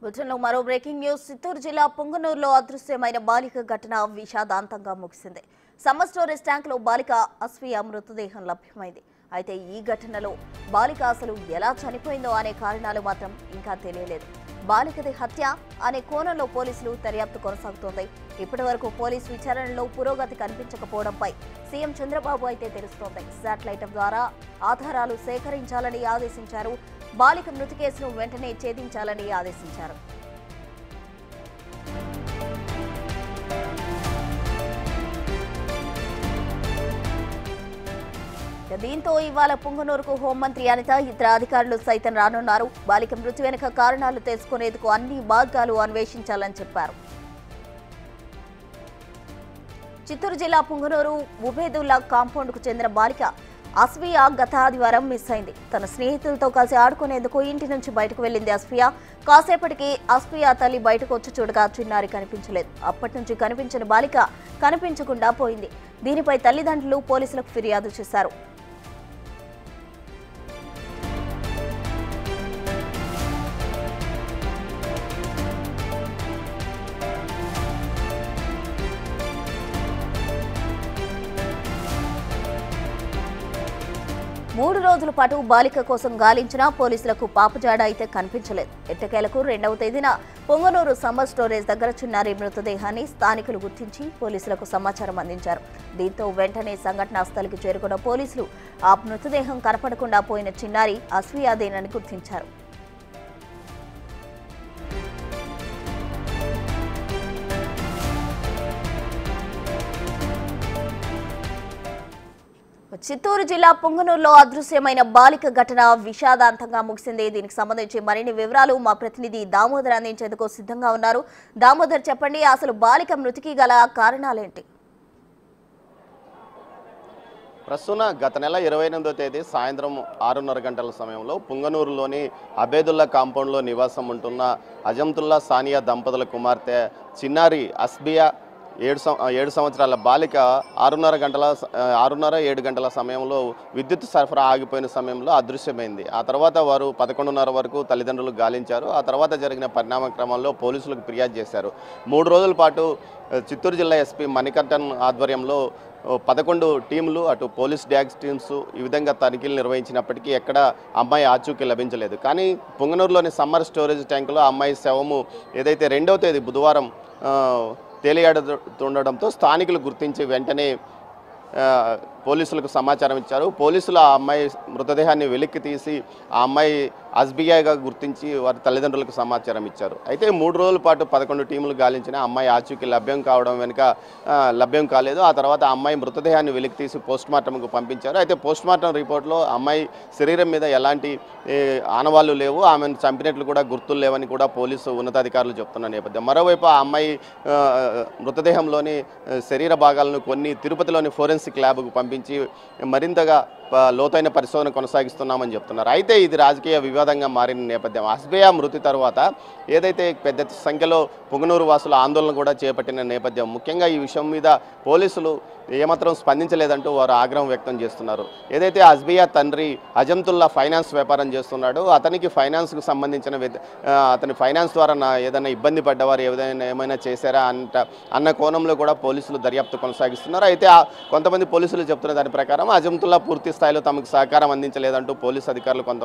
బులెటిన్లో మరో breaking news. Chittoor జిల్లా పుంగనూరులో అదృశ్యమైన బాలిక ఘటన విషాదాంతంగా ముగిసింది. సమ్మర్ స్టోరేజ్ ట్యాంకులో బాలిక అస్ఫియా మృతదేహం లభ్యమైంది. అయితే ఈ ఘటనలో బాలిక అసలు ఎలా చనిపోయిందో అనే కారణాలు మాత్రం ఇంకా తెలియలేదు. బాలికది హత్య అనే కోణంలో పోలీసులు దర్యాప్తు కొనసాగుతోంది. ఇప్పటి వరకు పోలీసు విచారణలో పురోగతి కనిపించకపోవడంపై సీఎం చంద్రబాబు అయితే తెలుస్తోంది. శాటిలైట్ ద్వారా ఆధారాలు సేకరించాలని ఆదేశించారు. బాలిక మృతి కేసును వెంటనే ఛేదించాలని ఆదేశించారు. దీంతో ఇవాళ పుంగనూరుకు హోంమంత్రి అనిత, ఇతర అధికారులు సైతం రానున్నారు. బాలిక మృతి వెనుక కారణాలు తెలుసుకునేందుకు అన్ని మార్గాలు అన్వేషించాలని చెప్పారు. చిత్తూరు జిల్లా పుంగనూరు ఉబేదుల్లా కాంపౌండ్కు చెందిన బాలిక అస్ఫియా గత ఆదివారం మిస్ అయింది. తన స్నేహితులతో కలిసి ఆడుకునేందుకు ఇంటి నుంచి బయటకు వెళ్లింది అస్ఫియా. కాసేపటికి అస్ఫియా తల్లి బయటకు వచ్చి చూడగా చిన్నారి కనిపించలేదు. అప్పటి నుంచి కనిపించిన బాలిక కనిపించకుండా పోయింది. దీనిపై తల్లిదండ్రులు పోలీసులకు ఫిర్యాదు చేశారు. మూడు రోజుల పాటు బాలిక కోసం గాలించినా పోలీసులకు పాపజాడ అయితే కనిపించలేదు. ఎట్టకేలకు 2వ తేదీన పొంగనూరు సమ్మర్ స్టోరేజ్ దగ్గర చిన్నారి మృతదేహాన్ని స్థానికులు గుర్తించి పోలీసులకు సమాచారం అందించారు. దీంతో వెంటనే సంఘటనా స్థలికి చేరుకున్న పోలీసులు ఆ మృతదేహం కనపడకుండా పోయిన చిన్నారి అస్ఫియాదేనని గుర్తించారు. చిత్తూరు జిల్లా పుంగనూరులో అదృశ్యమైన బాలిక ఘటన విషాదాంతంగా ముగిసింది. దీనికి సంబంధించి మరిన్ని వివరాలు మా ప్రతినిధి దామోదర్ అందించేందుకు సిద్ధంగా ఉన్నారు. దామోదర్, చెప్పండి, అసలు బాలిక మృతికి గల కారణాలేంటి? ప్రస్తుతం గత నెల 28వ తేదీ సాయంత్రం 6:30 గంటల సమయంలో పుంగనూరులోని అబేదుల్లా కాంపౌండ్లో నివాసం ఉంటున్న అజంతుల్లా సానియా దంపతుల కుమార్తె చిన్నారి అస్ఫియా 7 సంవత్సరాల బాలిక 6:30 గంటల సమయంలో విద్యుత్ సరఫరా ఆగిపోయిన సమయంలో అదృశ్యమైంది. ఆ తర్వాత వారు 11:30 వరకు తల్లిదండ్రులు గాలించారు. ఆ తర్వాత జరిగిన పరిణామ క్రమంలో పోలీసులకు ఫిర్యాదు చేశారు. 3 రోజుల పాటు చిత్తూరు జిల్లా ఎస్పీ మణికంఠన్ ఆధ్వర్యంలో 11 టీంలు, అటు పోలీస్ డ్యాగ్స్ టీమ్స్ ఈ విధంగా తనిఖీలు నిర్వహించినప్పటికీ ఎక్కడ అమ్మాయి ఆచూకీ లభించలేదు. కానీ పుంగనూరులోని సమ్మర్ స్టోరేజ్ ట్యాంకులో అమ్మాయి శవము ఏదైతే 2వ తేదీ బుధవారం తేలియాడుతుండడంతో స్థానికులు గుర్తించి వెంటనే పోలీసులకు సమాచారం ఇచ్చారు. పోలీసులు ఆ అమ్మాయి మృతదేహాన్ని వెలికి తీసి ఆ అమ్మాయి అస్ఫియాగా గుర్తించి వారి తల్లిదండ్రులకు సమాచారం ఇచ్చారు. అయితే 3 రోజుల పాటు 11 టీములు గాలించిన అమ్మాయి ఆచూకీ లభ్యం కాలేదు. ఆ తర్వాత ఆ అమ్మాయి మృతదేహాన్ని వెలికి తీసి పోస్ట్మార్టంకు పంపించారు. అయితే పోస్ట్మార్టం రిపోర్ట్లో అమ్మాయి శరీరం మీద ఎలాంటి ఆనవాళ్లు లేవు, ఆమెను చంపినట్లు కూడా గుర్తులు లేవని కూడా పోలీసు ఉన్నతాధికారులు చెప్తున్న నేపథ్యం. మరోవైపు ఆ అమ్మాయి మృతదేహంలోని శరీర భాగాలను కొన్ని తిరుపతిలోని ఫోరెన్సిక్ ల్యాబ్కు పంపించి మరింతగా లోతైన పరిశోధన కొనసాగిస్తున్నామని చెప్తున్నారు. అయితే ఇది రాజకీయ వివాదంగా మారిన నేపథ్యం. అస్ఫియా మృతి తర్వాత ఏదైతే పెద్ద సంఖ్యలో పుంగనూరు వాసుల ఆందోళన కూడా చేపట్టిన నేపథ్యం. ముఖ్యంగా ఈ విషయం మీద పోలీసులు ఏమాత్రం స్పందించలేదంటూ వారు ఆగ్రహం వ్యక్తం చేస్తున్నారు. ఏదైతే అస్ఫియా తండ్రి అజంతుల్లా ఫైనాన్స్ వ్యాపారం చేస్తున్నాడు, అతనికి ఫైనాన్స్కు సంబంధించిన అతని ఫైనాన్స్ ద్వారా ఏదైనా ఇబ్బంది పడ్డవారు ఏమైనా చేశారా అన్న కోణంలో కూడా పోలీసులు దర్యాప్తు కొనసాగిస్తున్నారు. అయితే కొంతమంది పోలీసులు చెప్తున్న దాని ప్రకారం అజంతుల్లా పూర్తి స్థాయిలో తమకు సహకారం అందించలేదంటూ పోలీసు అధికారులు కొంత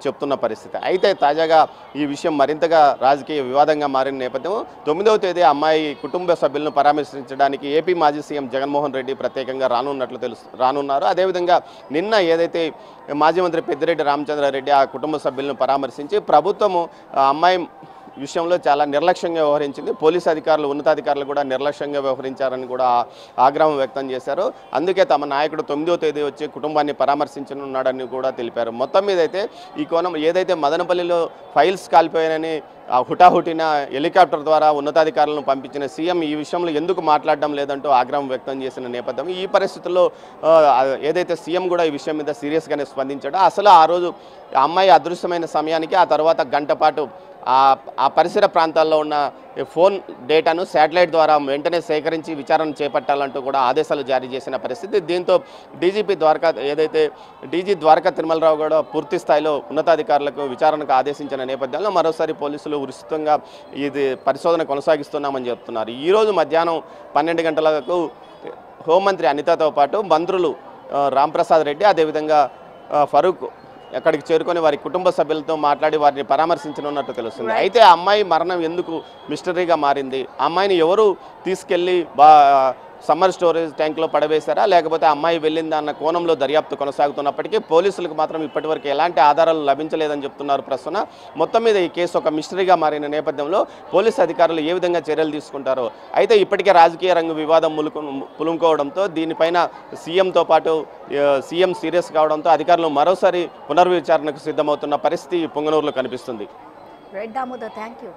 చెప్తున్న పరిస్థితి. అయితే తాజాగా ఈ విషయం మరింతగా రాజకీయ వివాదంగా మారిన నేపథ్యం. 9వ తేదీ అమ్మాయి కుటుంబ సభ్యులను పరామర్శించడానికి ఏపీ మాజీ సీఎం జగన్మోహన్ రెడ్డి ప్రత్యేకంగా రానున్నారు. అదేవిధంగా నిన్న ఏదైతే మాజీ మంత్రి పెద్దిరెడ్డి రామచంద్రారెడ్డి ఆ కుటుంబ సభ్యులను పరామర్శించి ప్రభుత్వము అమ్మాయి విషయంలో చాలా నిర్లక్ష్యంగా వ్యవహరించింది, పోలీసు అధికారులు ఉన్నతాధికారులు కూడా నిర్లక్ష్యంగా వ్యవహరించారని కూడా ఆగ్రహం వ్యక్తం చేశారు. అందుకే తమ నాయకుడు 9వ తేదీ వచ్చి కుటుంబాన్ని పరామర్శించనున్నాడని కూడా తెలిపారు. మొత్తం మీద అయితే ఈ కోణం ఏదైతే మదనపల్లిలో ఫైల్స్ కాలిపోయాయని హుటాహుటిన హెలికాప్టర్ ద్వారా ఉన్నతాధికారులను పంపించిన సీఎం ఈ విషయంలో ఎందుకు మాట్లాడడం లేదంటూ ఆగ్రహం వ్యక్తం చేసిన నేపథ్యం. ఈ పరిస్థితుల్లో ఏదైతే సీఎం కూడా ఈ విషయం మీద సీరియస్గానే స్పందించాడో, అసలు ఆ రోజు అమ్మాయి అదృశ్యమైన సమయానికి ఆ తర్వాత గంట పాటు ఆ పరిసర ప్రాంతాల్లో ఉన్న ఫోన్ డేటాను శాటిలైట్ ద్వారా వెంటనే సేకరించి విచారణ చేపట్టాలంటూ కూడా ఆదేశాలు జారీ చేసిన పరిస్థితి. దీంతో డీజీ ద్వారకా తిరుమలరావు కూడా పూర్తి స్థాయిలో ఉన్నతాధికారులకు విచారణకు ఆదేశించిన నేపథ్యంలో మరోసారి పోలీసులు విస్తృతంగా ఇది పరిశోధన కొనసాగిస్తున్నామని చెప్తున్నారు. ఈరోజు మధ్యాహ్నం 12 గంటలకు హోంమంత్రి అనితతో పాటు మంత్రులు రాంప్రసాద్ రెడ్డి అదేవిధంగా ఫరూక్ అక్కడికి చేరుకొని వారి కుటుంబ సభ్యులతో మాట్లాడి వారిని పరామర్శించనున్నట్టు తెలుస్తుంది. అయితే ఆ అమ్మాయి మరణం ఎందుకు మిస్టరీగా మారింది, ఆ అమ్మాయిని ఎవరు తీసుకెళ్లి సమ్మర్ స్టోరేజ్ ట్యాంక్లో పడవేశారా లేకపోతే అమ్మాయి వెళ్ళిందా అన్న కోణంలో దర్యాప్తు కొనసాగుతున్నప్పటికీ పోలీసులకు మాత్రం ఇప్పటివరకు ఎలాంటి ఆధారాలు లభించలేదని చెప్తున్నారు. ప్రస్తుతం మొత్తం మీద ఈ కేసు ఒక మిస్టరీగా మారిన నేపథ్యంలో పోలీసు అధికారులు ఏ విధంగా చర్యలు తీసుకుంటారో. అయితే ఇప్పటికే రాజకీయ రంగు వివాదం పులుముకోవడంతో దీనిపైన సీఎంతో పాటు సీఎం సీరియస్ కావడంతో అధికారులు మరోసారి పునర్విచారణకు సిద్ధమవుతున్న పరిస్థితి పొంగనూరులో కనిపిస్తుంది. Right Damodar, thank you.